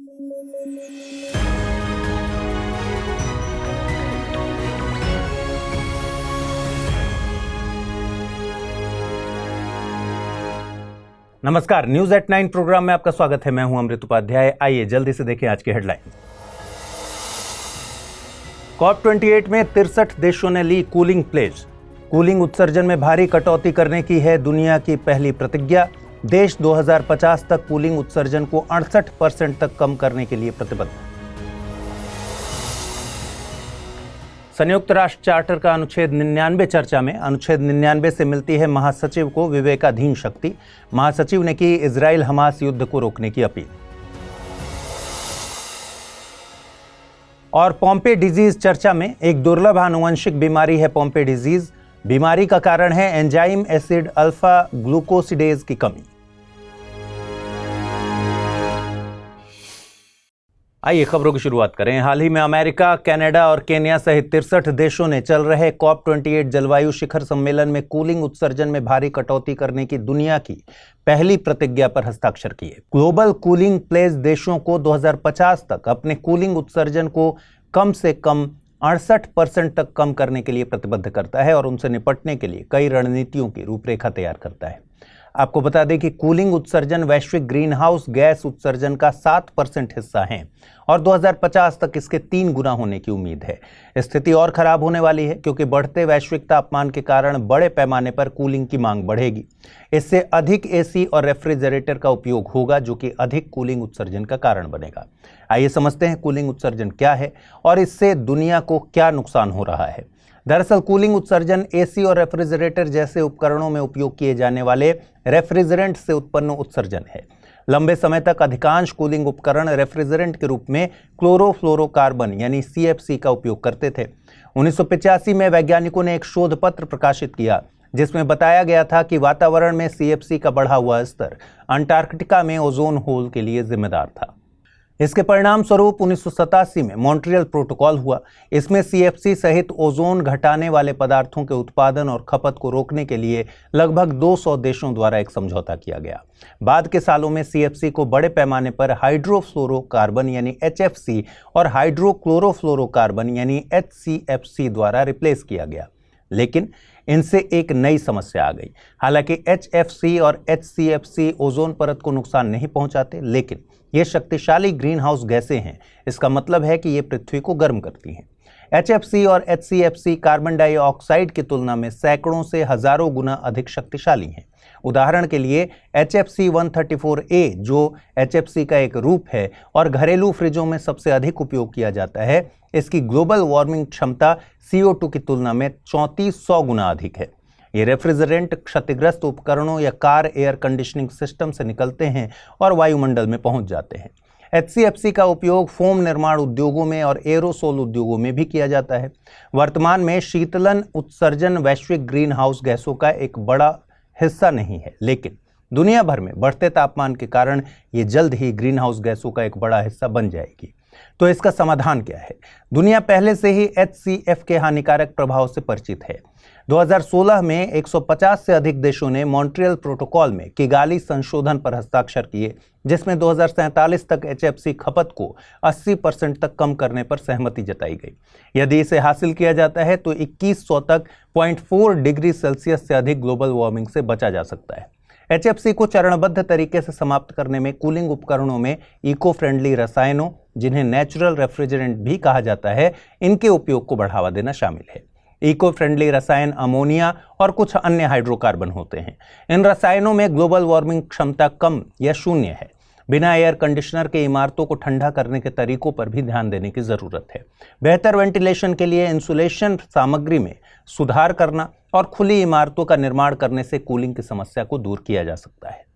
नमस्कार, news at 9 programme में आपका स्वागत है। मैं हूं अमृत उपाध्याय। आइए जल्दी से देखें आज की हेडलाइन। COP28 में 63 देशों ने ली कूलिंग प्लेज। कूलिंग उत्सर्जन में भारी कटौती करने की है दुनिया की पहली प्रतिज्ञा। देश 2050 तक कूलिंग उत्सर्जन को 68% तक कम करने के लिए प्रतिबद्ध। संयुक्त राष्ट्र चार्टर का अनुच्छेद 99 चर्चा में। अनुच्छेद 99 से मिलती है महासचिव को विवेकाधीन शक्ति। महासचिव ने की इजराइल हमास युद्ध को रोकने की अपील। और पोम्पे डिजीज चर्चा में। एक दुर्लभ आनुवंशिक बीमारी है पोम्पे डिजीज। बीमारी का कारण है एंजाइम एसिड अल्फा ग्लूकोसिडेज की कमी। आइए खबरों की शुरुआत करें। हाल ही में अमेरिका, कनाडा और केन्या सहित 63 देशों ने चल रहे COP28 जलवायु शिखर सम्मेलन में कूलिंग उत्सर्जन में भारी कटौती करने की दुनिया की पहली प्रतिज्ञा पर हस्ताक्षर किए। ग्लोबल कूलिंग प्लेज देशों को 2050 तक अपने कूलिंग उत्सर्जन को कम से कम 68% तक कम करने के लिए प्रतिबद्ध करता है और उनसे निपटने के लिए कई रणनीतियों की रूपरेखा तैयार करता है। आपको बता दें कि कूलिंग उत्सर्जन वैश्विक ग्रीन हाउस गैस उत्सर्जन का 7% हिस्सा है और 2050 तक इसके 3 गुना होने की उम्मीद है। स्थिति और खराब होने वाली है क्योंकि बढ़ते वैश्विक तापमान के कारण बड़े पैमाने पर कूलिंग की मांग बढ़ेगी। इससे अधिक एसी और रेफ्रिजरेटर का उपयोग होगा जो कि अधिक कूलिंग उत्सर्जन का कारण बनेगा। आइए समझते हैं कूलिंग उत्सर्जन क्या है और इससे दुनिया को क्या नुकसान हो रहा है। दरअसल कूलिंग उत्सर्जन एसी और रेफ्रिजरेटर जैसे उपकरणों में उपयोग किए जाने वाले रेफ्रिजरेंट से उत्पन्न उत्सर्जन है। लंबे समय तक अधिकांश कूलिंग उपकरण रेफ्रिजरेंट के रूप में क्लोरोफ्लोरोकार्बन यानी CFC का उपयोग करते थे। 1985 में वैज्ञानिकों ने एक शोध पत्र प्रकाशित किया जिसमें बताया गया था कि वातावरण में CFC का बढ़ा हुआ स्तर अंटार्कटिका में ओजोन होल के लिए जिम्मेदार था। इसके परिणाम स्वरूप 1987 में मॉन्ट्रियल प्रोटोकॉल हुआ। इसमें CFC सहित ओजोन घटाने वाले पदार्थों के उत्पादन और खपत को रोकने के लिए लगभग 200 देशों द्वारा एक समझौता किया गया। बाद के सालों में CFC को बड़े पैमाने पर हाइड्रोफ्लोरोकार्बन यानी HFC और हाइड्रोक्लोरोफ्लोरोकार्बन यानी HCFC द्वारा रिप्लेस किया गया, लेकिन इनसे एक नई समस्या आ गई। हालांकि HFC और HCFC ओजोन परत को नुकसान नहीं पहुंचाते, लेकिन ये शक्तिशाली ग्रीन हाउस गैसें हैं। इसका मतलब है कि ये पृथ्वी को गर्म करती हैं। HFC और HCFC कार्बन डाइऑक्साइड की तुलना में सैकड़ों से हजारों गुना अधिक शक्तिशाली हैं। उदाहरण के लिए HFC 134a जो HFC का एक रूप है और घरेलू फ्रिजों में सबसे अधिक उपयोग किया जाता है, इसकी ग्लोबल वार्मिंग क्षमता CO2 की तुलना में 3400 गुना अधिक है। ये रेफ्रिजरेंट क्षतिग्रस्त उपकरणों या कार एयर कंडीशनिंग सिस्टम से निकलते हैं और वायुमंडल में पहुंच जाते हैं। HCFC का उपयोग फोम निर्माण उद्योगों में और एरोसोल उद्योगों में भी किया जाता है। वर्तमान में शीतलन उत्सर्जन वैश्विक ग्रीन हाउस गैसों का एक बड़ा हिस्सा नहीं है, लेकिन दुनिया भर में बढ़ते तापमान के कारण ये जल्द ही ग्रीन हाउस गैसों का एक बड़ा हिस्सा बन जाएगी। तो इसका समाधान क्या है? दुनिया पहले से ही HCF के हानिकारक प्रभाव से परिचित है। 2016 में 150 से अधिक देशों ने मॉन्ट्रियल प्रोटोकॉल में किगाली संशोधन पर हस्ताक्षर किए, जिसमें 2047 तक HFC खपत को 80% तक कम करने पर सहमति जताई गई। यदि इसे हासिल किया जाता है तो 2100 तक 0.4 डिग्री सेल्सियस से अधिक ग्लोबल वार्मिंग से बचा जा सकता है। HFC को चरणबद्ध तरीके से समाप्त करने में कूलिंग उपकरणों में इको फ्रेंडली रसायनों, जिन्हें नेचुरल रेफ्रिजरेंट भी कहा जाता है, इनके उपयोग को बढ़ावा देना शामिल है। इको फ्रेंडली रसायन अमोनिया और कुछ अन्य हाइड्रोकार्बन होते हैं। इन रसायनों में ग्लोबल वार्मिंग क्षमता कम या शून्य है। बिना एयर कंडीशनर के इमारतों को ठंडा करने के तरीकों पर भी ध्यान देने की जरूरत है। बेहतर वेंटिलेशन के लिए इंसुलेशन सामग्री में सुधार करना और खुली इमारतों का निर्माण करने से कूलिंग की समस्या को दूर किया जा सकता है।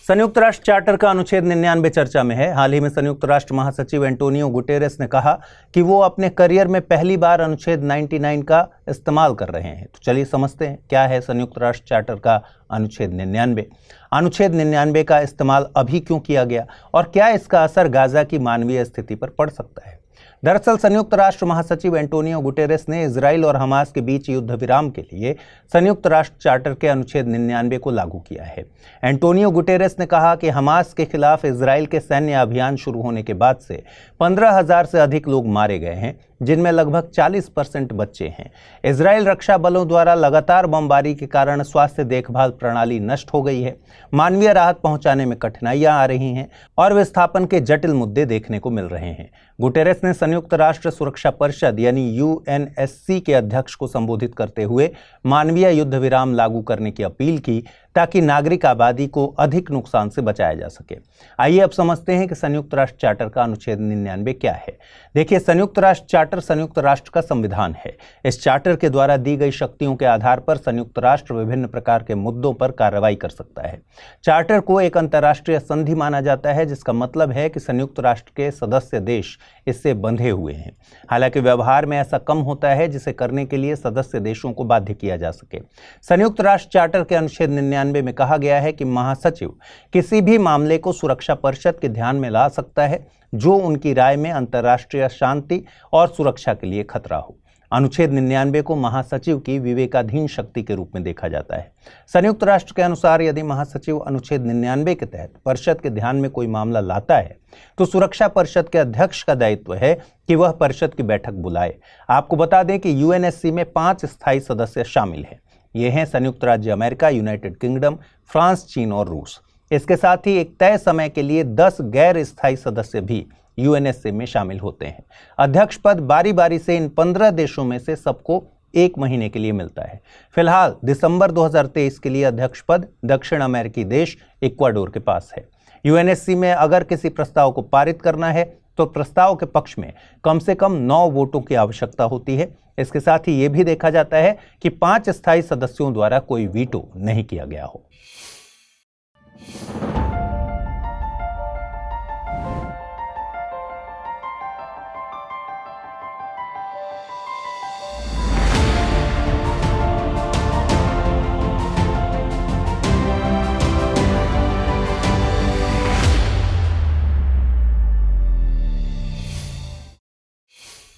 संयुक्त राष्ट्र चार्टर का अनुच्छेद 99 चर्चा में है। हाल ही में संयुक्त राष्ट्र महासचिव एंटोनियो गुटेरेस ने कहा कि वो अपने करियर में पहली बार अनुच्छेद 99 का इस्तेमाल कर रहे हैं। तो चलिए समझते हैं क्या है संयुक्त राष्ट्र चार्टर का अनुच्छेद 99। अनुच्छेद 99 का इस्तेमाल अभी क्यों किया गया और क्या इसका असर गाजा की मानवीय स्थिति पर पड़ सकता है। दरअसल संयुक्त राष्ट्र महासचिव एंटोनियो गुटेरेस ने इजराइल और हमास के बीच युद्ध विराम के लिए संयुक्त राष्ट्र चार्टर के अनुच्छेद 99 को लागू किया है। एंटोनियो गुटेरेस ने कहा कि हमास के खिलाफ इजराइल के सैन्य अभियान शुरू होने के बाद से 15,000 से अधिक लोग मारे गए हैं, जिनमें लगभग 40% बच्चे हैं। इजराइल रक्षा बलों द्वारा लगातार बमबारी के कारण स्वास्थ्य देखभाल प्रणाली नष्ट हो गई है, मानवीय राहत पहुंचाने में कठिनाइयां आ रही हैं और विस्थापन के जटिल मुद्दे देखने को मिल रहे हैं। गुटेरेस ने संयुक्त राष्ट्र सुरक्षा परिषद यानी यूएनएससी के अध्यक्ष को संबोधित करते हुए मानवीय युद्ध विराम लागू करने की अपील की, ताकि नागरिक आबादी को अधिक नुकसान से बचाया जा सके। आइए अब समझते हैं कि संयुक्त राष्ट्र चार्टर का अनुच्छेद 99 क्या है। देखिए, संयुक्त राष्ट्र चार्टर संयुक्त राष्ट्र का संविधान है। इस चार्टर के द्वारा दी गई शक्तियों के आधार पर संयुक्त राष्ट्र विभिन्न प्रकार के मुद्दों पर कार्रवाई कर सकता है। चार्टर को एक अंतर्राष्ट्रीय संधि माना जाता है, जिसका मतलब है कि संयुक्त राष्ट्र के सदस्य देश इससे बंधे हुए हैं। हालांकि व्यवहार में ऐसा कम होता है, जिसे करने के लिए सदस्य देशों को बाध्य किया जा सके। संयुक्त राष्ट्र चार्टर के अनुच्छेद 99 में कहा गया है कि महासचिव किसी भी मामले को सुरक्षा परिषद के ध्यान में ला सकता है जो उनकी राय में अंतर्राष्ट्रीय शांति और सुरक्षा के लिए खतरा हो। अनुच्छेद 99 को महासचिव की विवेकाधीन शक्ति के रूप में देखा जाता है। संयुक्त राष्ट्र के अनुसार यदि महासचिव अनुच्छेद 99 के तहत परिषद के ध्यान में कोई मामला लाता है, तो सुरक्षा परिषद के अध्यक्ष का दायित्व है कि वह परिषद की बैठक बुलाए। आपको बता दें कि यूएनएससी में 5 स्थायी सदस्य शामिल हैं। ये हैं संयुक्त राज्य अमेरिका, यूनाइटेड किंगडम, फ्रांस, चीन और रूस। इसके साथ ही एक तय समय के लिए 10 गैर स्थायी सदस्य भी यूएनएससी में शामिल होते हैं। अध्यक्ष पद बारी बारी से इन 15 देशों में से सबको 1 महीने के लिए मिलता है। फिलहाल दिसंबर 2023 के लिए अध्यक्ष पद दक्षिण अमेरिकी देश इक्वाडोर के पास है। यूएनएससी में अगर किसी प्रस्ताव को पारित करना है तो प्रस्ताव के पक्ष में कम से कम 9 वोटों की आवश्यकता होती है। इसके साथ ही यह भी देखा जाता है कि 5 स्थायी सदस्यों द्वारा कोई वीटो नहीं किया गया हो।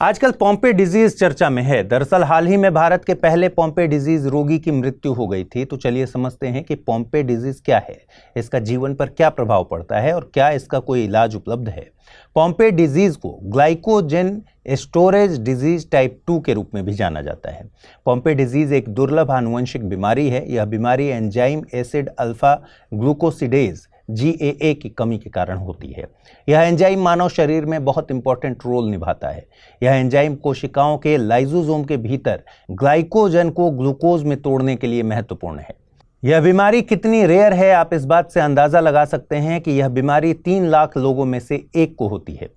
आजकल पॉम्पे डिजीज चर्चा में है। दरअसल हाल ही में भारत के पहले पॉम्पे डिजीज रोगी की मृत्यु हो गई थी। तो चलिए समझते हैं कि पॉम्पे डिजीज क्या है, इसका जीवन पर क्या प्रभाव पड़ता है और क्या इसका कोई इलाज उपलब्ध है। पॉम्पे डिजीज को ग्लाइकोजेन स्टोरेज डिजीज टाइप 2 के रूप में भी जाना जाता है। पॉम्पे डिजीज एक दुर्लभ आनुवंशिक बीमारी है। यह बीमारी enzyme acid alpha glucosidase GAA की कमी के कारण होती है। यह एंजाइम मानव शरीर में बहुत इंपॉर्टेंट रोल निभाता है। यह एंजाइम कोशिकाओं के लाइसोसोम के भीतर ग्लाइकोजन को ग्लूकोज में तोड़ने के लिए महत्वपूर्ण है। यह बीमारी कितनी रेयर है, आप इस बात से अंदाजा लगा सकते हैं कि यह बीमारी 3 लाख लोगों में से 1 को होती है।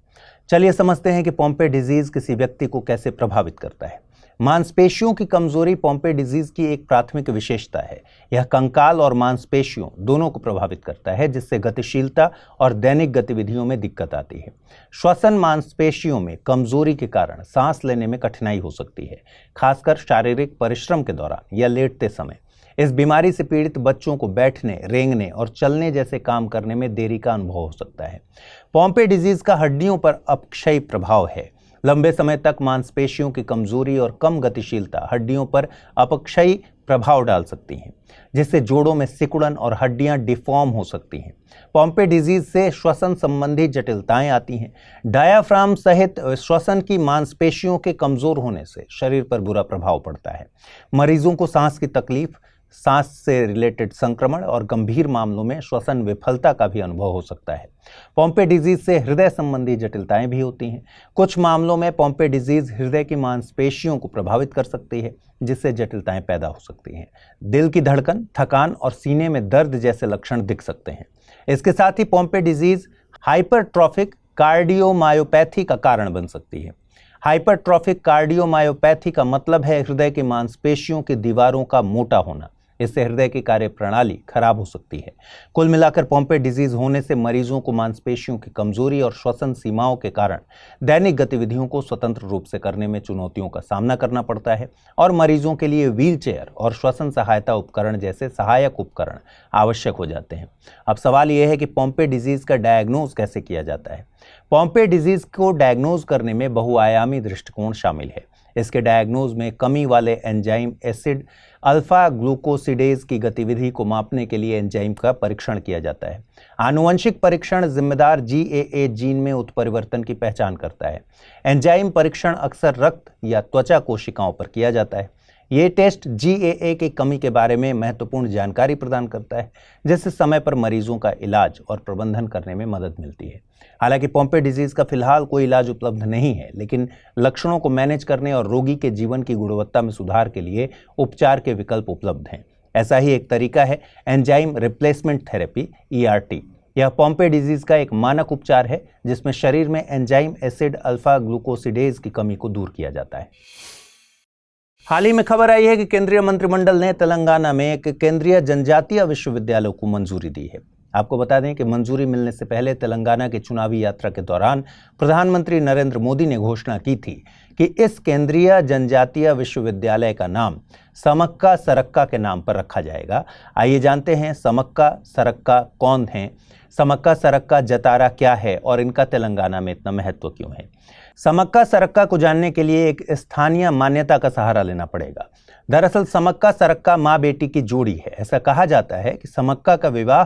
चलिए समझते हैं कि पॉम्पे डिजीज किसी व्यक्ति को कैसे प्रभावित करता है। मांसपेशियों की कमजोरी पॉम्पे डिजीज की एक प्राथमिक विशेषता है। यह कंकाल और मांसपेशियों दोनों को प्रभावित करता है, जिससे गतिशीलता और दैनिक गतिविधियों में दिक्कत आती है। श्वसन मांसपेशियों में कमजोरी के कारण सांस लेने में कठिनाई हो सकती है, खासकर शारीरिक परिश्रम के दौरान या लेटते समय। इस बीमारी से पीड़ित बच्चों को बैठने, रेंगने और चलने जैसे काम करने में देरी का अनुभव हो सकता है। पॉम्पे डिजीज का हड्डियों पर अपक्षयी प्रभाव है। लंबे समय तक मांसपेशियों की कमजोरी और कम गतिशीलता हड्डियों पर अपक्षयी प्रभाव डाल सकती हैं, जिससे जोड़ों में सिकुड़न और हड्डियां डिफॉर्म हो सकती हैं। पॉम्पे डिजीज से श्वसन संबंधी जटिलताएं आती हैं। डायाफ्राम सहित श्वसन की मांसपेशियों के कमजोर होने से शरीर पर बुरा प्रभाव पड़ता है। मरीजों को सांस की तकलीफ, सांस से रिलेटेड संक्रमण और गंभीर मामलों में श्वसन विफलता का भी अनुभव हो सकता है। पॉम्पे डिजीज से हृदय संबंधी जटिलताएं भी होती हैं। कुछ मामलों में पॉम्पे डिजीज हृदय की मांसपेशियों को प्रभावित कर सकती है, जिससे जटिलताएं पैदा हो सकती हैं। दिल की धड़कन, थकान और सीने में दर्द जैसे लक्षण दिख सकते हैं। इसके साथ ही पॉम्पे डिजीज हाइपरट्रॉफिक कार्डियोमायोपैथी का कारण बन सकती है। हाइपरट्रॉफिक कार्डियोमायोपैथी का मतलब है हृदय की मांसपेशियों की दीवारों का मोटा होना, इससे हृदय की कार्यप्रणाली खराब हो सकती है। कुल मिलाकर पोम्पे डिजीज होने से मरीजों को मांसपेशियों की कमजोरी और श्वसन सीमाओं के कारण दैनिक गतिविधियों को स्वतंत्र रूप से करने में चुनौतियों का सामना करना पड़ता है और मरीजों के लिए व्हीलचेयर और श्वसन सहायता उपकरण जैसे सहायक उपकरण आवश्यक हो जाते हैं। अब सवाल यह है कि पोम्पे डिजीज का डायग्नोज कैसे किया जाता है। पोम्पे डिजीज को डायग्नोज करने में बहुआयामी दृष्टिकोण शामिल है। इसके डायग्नोज में कमी वाले एंजाइम एसिड अल्फा ग्लूकोसिडेज की गतिविधि को मापने के लिए एंजाइम का परीक्षण किया जाता है। आनुवंशिक परीक्षण जिम्मेदार GAA जीन में उत्परिवर्तन की पहचान करता है। एंजाइम परीक्षण अक्सर रक्त या त्वचा कोशिकाओं पर किया जाता है। ये टेस्ट GAA की कमी के बारे में महत्वपूर्ण जानकारी प्रदान करता है, जिससे समय पर मरीजों का इलाज और प्रबंधन करने में मदद मिलती है। हालांकि पोम्पे डिजीज का फिलहाल कोई इलाज उपलब्ध नहीं है, लेकिन लक्षणों को मैनेज करने और रोगी के जीवन की गुणवत्ता में सुधार के लिए उपचार के विकल्प उपलब्ध हैं। ऐसा ही एक तरीका है एंजाइम रिप्लेसमेंट थेरेपी ERT। यह पोम्पे डिजीज का एक मानक उपचार है जिसमें शरीर में एंजाइम एसिड अल्फा ग्लूकोसिडेज की कमी को दूर किया जाता है। हाल ही में खबर आई है कि केंद्रीय मंत्रिमंडल ने तेलंगाना में एक केंद्रीय जनजातीय विश्वविद्यालय को मंजूरी दी है। आपको बता दें कि मंजूरी मिलने से पहले तेलंगाना की चुनावी यात्रा के दौरान प्रधानमंत्री नरेंद्र मोदी ने घोषणा की थी कि इस केंद्रीय जनजातीय विश्वविद्यालय का नाम समक्का सरक्का के नाम पर रखा जाएगा। आइए जानते हैं समक्का सरक्का कौन है, समक्का सरक्का जतारा क्या है और इनका तेलंगाना में इतना महत्व क्यों है। समक्का सरक्का को जानने के लिए एक स्थानीय मान्यता का सहारा लेना पड़ेगा। दरअसल समक्का सरक्का माँ बेटी की जोड़ी है। ऐसा कहा जाता है कि समक्का का विवाह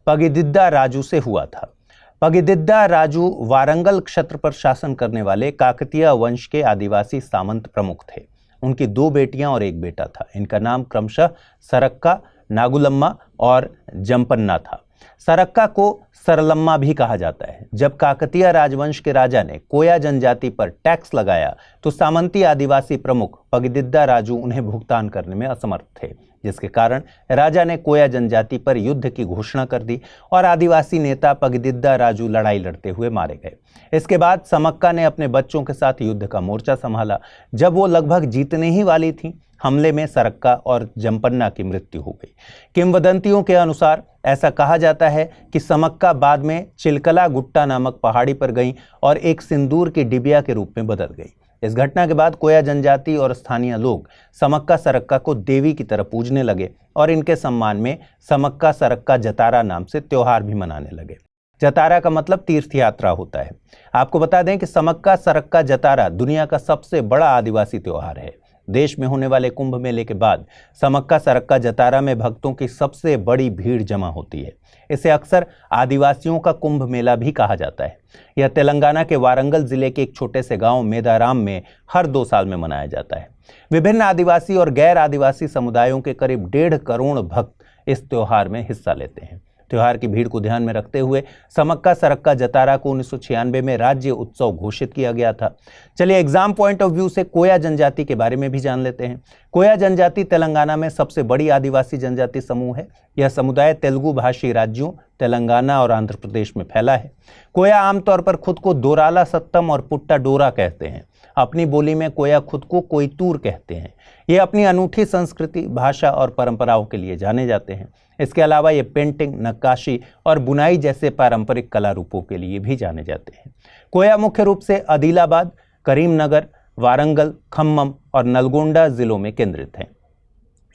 पगिदिद्दा राजू से हुआ था। पगिदिद्दा राजू वारंगल क्षेत्र पर शासन करने वाले काकतीय वंश के आदिवासी सामंत प्रमुख थे। उनकी 2 बेटियां और 1 बेटा था। इनका नाम क्रमशः सरक्का, नागुलम्मा और जंपन्ना था। सरक्का को सरलम्मा भी कहा जाता है। जब काकतीय राजवंश के राजा ने कोया जनजाति पर टैक्स लगाया तो सामंती आदिवासी प्रमुख पगिदिद्दा राजू उन्हें भुगतान करने में असमर्थ थे, जिसके कारण राजा ने कोया जनजाति पर युद्ध की घोषणा कर दी और आदिवासी नेता पगिदिद्दा राजू लड़ाई लड़ते हुए मारे गए। इसके बाद समक्का ने अपने बच्चों के साथ युद्ध का मोर्चा संभाला। जब वो लगभग जीतने ही वाली थी, हमले में सरक्का और जंपन्ना की मृत्यु हो गई। किंवदंतियों के अनुसार ऐसा कहा जाता है कि समक्का बाद में चिलकला गुट्टा नामक पहाड़ी पर गई और एक सिंदूर की डिबिया के रूप में बदल गई। इस घटना के बाद कोया जनजाति और स्थानीय लोग समक्का सरक्का को देवी की तरह पूजने लगे और इनके सम्मान में समक्का सरक्का जतारा नाम से त्योहार भी मनाने लगे। जतारा का मतलब तीर्थ यात्रा होता है। आपको बता दें कि समक्का सरक्का जतारा दुनिया का सबसे बड़ा आदिवासी त्योहार है। देश में होने वाले कुंभ मेले के बाद समक्का सरक्का जतारा में भक्तों की सबसे बड़ी भीड़ जमा होती है। इसे अक्सर आदिवासियों का कुंभ मेला भी कहा जाता है। यह तेलंगाना के वारंगल जिले के एक छोटे से गांव मेदाराम में हर 2 साल में मनाया जाता है। विभिन्न आदिवासी और गैर आदिवासी समुदायों के करीब 1.5 करोड़ भक्त इस त्योहार में हिस्सा लेते हैं। त्योहार की भीड़ को ध्यान में रखते हुए समक्का सरक्का जतारा को 1996 में राज्य उत्सव घोषित किया गया था। चलिए एग्जाम पॉइंट ऑफ व्यू से कोया जनजाति के बारे में भी जान लेते हैं। कोया जनजाति तेलंगाना में सबसे बड़ी आदिवासी जनजाति समूह है। यह समुदाय तेलुगु भाषी राज्यों तेलंगाना और आंध्र प्रदेश में फैला है। कोया आमतौर पर खुद को दोराला सत्तम और पुट्टा डोरा कहते हैं। अपनी बोली में कोया खुद को कोयतूर कहते हैं। ये अपनी अनूठी संस्कृति, भाषा और परंपराओं के लिए जाने जाते हैं। इसके अलावा ये पेंटिंग, नक्काशी और बुनाई जैसे पारंपरिक कला रूपों के लिए भी जाने जाते हैं। कोया मुख्य रूप से आदिलाबाद, करीमनगर, वारंगल, खम्मम और नलगोंडा जिलों में केंद्रित हैं।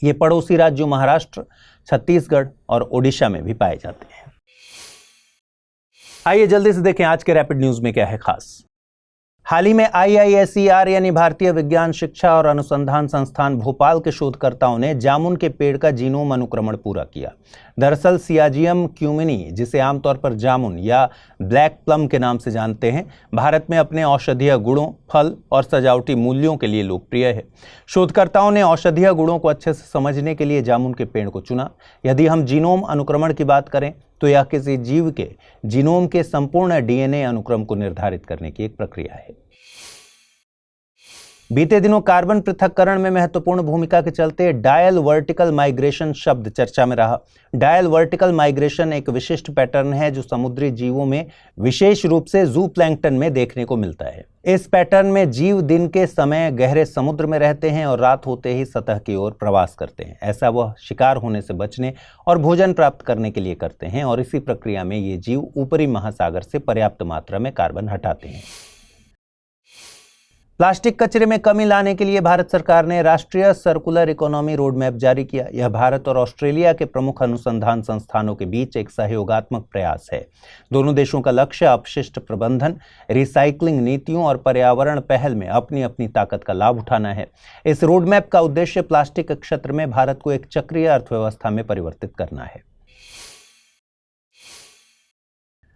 ये पड़ोसी राज्यों महाराष्ट्र, छत्तीसगढ़ और ओडिशा में भी पाए जाते हैं। आइए जल्दी से देखें आज के रैपिड न्यूज में क्या है खास। हाल ही में IISER यानी भारतीय विज्ञान शिक्षा और अनुसंधान संस्थान भोपाल के शोधकर्ताओं ने जामुन के पेड़ का जीनोम अनुक्रमण पूरा किया। दरअसल सियाजियम क्यूमिनी, जिसे आमतौर पर जामुन या ब्लैक प्लम के नाम से जानते हैं, भारत में अपने औषधीय गुणों, फल और सजावटी मूल्यों के लिए लोकप्रिय है। शोधकर्ताओं ने औषधीय गुणों को अच्छे से समझने के लिए जामुन के पेड़ को चुना। यदि हम जीनोम अनुक्रमण की बात करें तो यह किसी जीव के जीनोम के संपूर्ण DNA अनुक्रम को निर्धारित करने की एक प्रक्रिया है। बीते दिनों कार्बन पृथक्करण में महत्वपूर्ण भूमिका के चलते डायल वर्टिकल माइग्रेशन शब्द चर्चा में रहा। डायल वर्टिकल माइग्रेशन एक विशिष्ट पैटर्न है जो समुद्री जीवों में विशेष रूप से ज़ूप्लैंक्टन में देखने को मिलता है। इस पैटर्न में जीव दिन के समय गहरे समुद्र में रहते हैं और रात होते ही सतह की ओर प्रवास करते हैं। ऐसा वह शिकार होने से बचने और भोजन प्राप्त करने के लिए करते हैं और इसी प्रक्रिया में ये जीव ऊपरी महासागर से पर्याप्त मात्रा में कार्बन हटाते हैं। प्लास्टिक कचरे में कमी लाने के लिए भारत सरकार ने राष्ट्रीय सर्कुलर इकोनॉमी रोड मैप जारी किया। यह भारत और ऑस्ट्रेलिया के प्रमुख अनुसंधान संस्थानों के बीच एक सहयोगात्मक प्रयास है। दोनों देशों का लक्ष्य अपशिष्ट प्रबंधन, रिसाइकलिंग नीतियों और पर्यावरण पहल में अपनी अपनी ताकत का लाभ उठाना है। इस रोड मैप का उद्देश्य प्लास्टिक क्षेत्र में भारत को एक चक्रीय अर्थव्यवस्था में परिवर्तित करना है।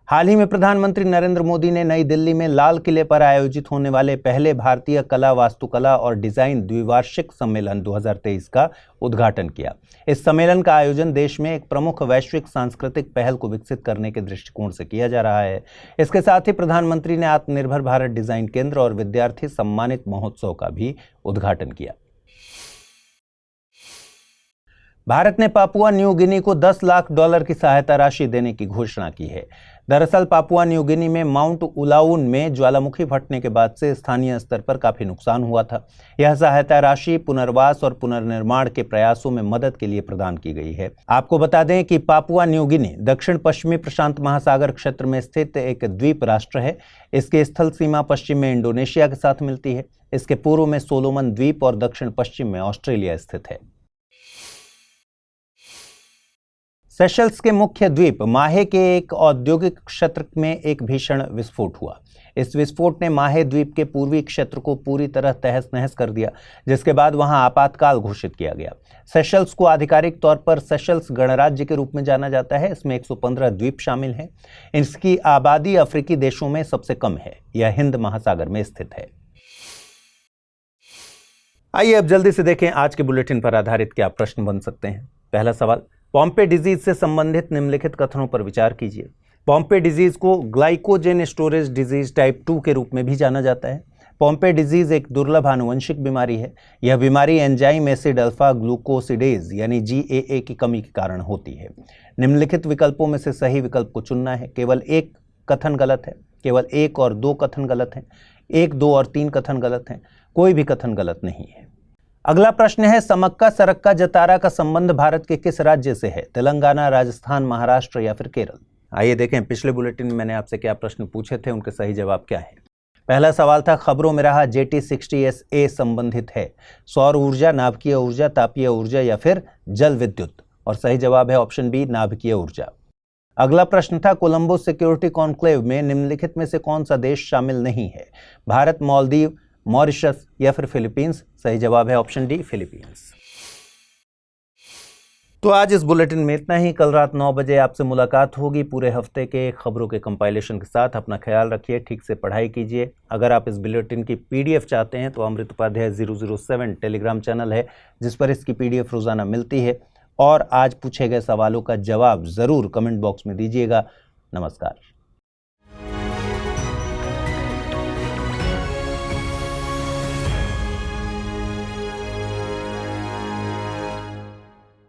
हाल ही में प्रधानमंत्री नरेंद्र मोदी ने नई दिल्ली में लाल किले पर आयोजित होने वाले पहले भारतीय कला, वास्तुकला और डिजाइन द्विवार्षिक सम्मेलन 2023 का उद्घाटन किया। इस सम्मेलन का आयोजन देश में एक प्रमुख वैश्विक सांस्कृतिक पहल को विकसित करने के दृष्टिकोण से किया जा रहा है। इसके साथ ही प्रधानमंत्री ने आत्मनिर्भर भारत डिजाइन केंद्र और विद्यार्थी सम्मानित महोत्सव का भी उद्घाटन किया। भारत ने पापुआ न्यू गिनी को $10 लाख की सहायता राशि देने की घोषणा की है। दरअसल पापुआ न्यू गिनी में माउंट उलाउन में ज्वालामुखी फटने के बाद से स्थानीय स्तर पर काफी नुकसान हुआ था। यह सहायता राशि पुनर्वास और पुनर्निर्माण के प्रयासों में मदद के लिए प्रदान की गई है। आपको बता दें कि पापुआ न्यू गिनी दक्षिण पश्चिमी प्रशांत महासागर क्षेत्र में स्थित एक द्वीप राष्ट्र है। इसकी स्थल सीमा पश्चिम में इंडोनेशिया के साथ मिलती है। इसके पूर्व में सोलोमन द्वीप और दक्षिण पश्चिम में ऑस्ट्रेलिया स्थित है। सेशल्स के मुख्य द्वीप माहे के एक औद्योगिक क्षेत्र में एक भीषण विस्फोट हुआ। इस विस्फोट ने माहे द्वीप के पूर्वी क्षेत्र को पूरी तरह तहस नहस कर दिया, जिसके बाद वहां आपातकाल घोषित किया गया। सेशल्स को आधिकारिक तौर पर सेशल्स गणराज्य के रूप में जाना जाता है। इसमें 115 द्वीप शामिल हैं। इसकी आबादी अफ्रीकी देशों में सबसे कम है। यह हिंद महासागर में स्थित है। आइए अब जल्दी से देखें आज के बुलेटिन पर आधारित क्या प्रश्न बन सकते हैं। पहला सवाल, पॉम्पे डिजीज से संबंधित निम्नलिखित कथनों पर विचार कीजिए। पॉम्पे डिजीज को ग्लाइकोजेन स्टोरेज डिजीज टाइप 2 के रूप में भी जाना जाता है। पॉम्पे डिजीज एक दुर्लभ आनुवंशिक बीमारी है। यह बीमारी एंजाइम एसिड अल्फा ग्लूकोसिडेज यानी GAA की कमी के कारण होती है। निम्नलिखित विकल्पों में से सही विकल्प को चुनना है। केवल एक कथन गलत है, केवल 1 और 2 कथन गलत हैं, 1, 2 और 3 कथन गलत हैं, कोई भी कथन गलत नहीं है। अगला प्रश्न है, समक्का सरक्का जतारा का संबंध भारत के किस राज्य से है? तेलंगाना, राजस्थान, महाराष्ट्र या फिर केरल? आइए देखें पिछले बुलेटिन में मैंने आपसे क्या प्रश्न पूछे थे, उनके सही जवाब क्या है। पहला सवाल था, खबरों में रहा JT60SA संबंधित है सौर ऊर्जा, नाभिकीय ऊर्जा, तापीय ऊर्जा या फिर जल विद्युत, और सही जवाब है ऑप्शन बी, नाभिकीय ऊर्जा। अगला प्रश्न था, कोलंबो सिक्योरिटी कॉन्क्लेव में निम्नलिखित में से कौन सा देश शामिल नहीं है? भारत, मालदीव, मॉरिशस या फिर फिलीपींस? सही जवाब है ऑप्शन डी, फिलीपींस। तो आज इस बुलेटिन में इतना ही। कल रात 9 बजे आपसे मुलाकात होगी पूरे हफ्ते के खबरों के कंपाइलेशन के साथ। अपना ख्याल रखिए, ठीक से पढ़ाई कीजिए। अगर आप इस बुलेटिन की PDF चाहते हैं तो अमृत उपाध्याय 007 टेलीग्राम चैनल है जिस पर इसकी PDF रोजाना मिलती है। और आज पूछे गए सवालों का जवाब जरूर कमेंट बॉक्स में दीजिएगा। नमस्कार।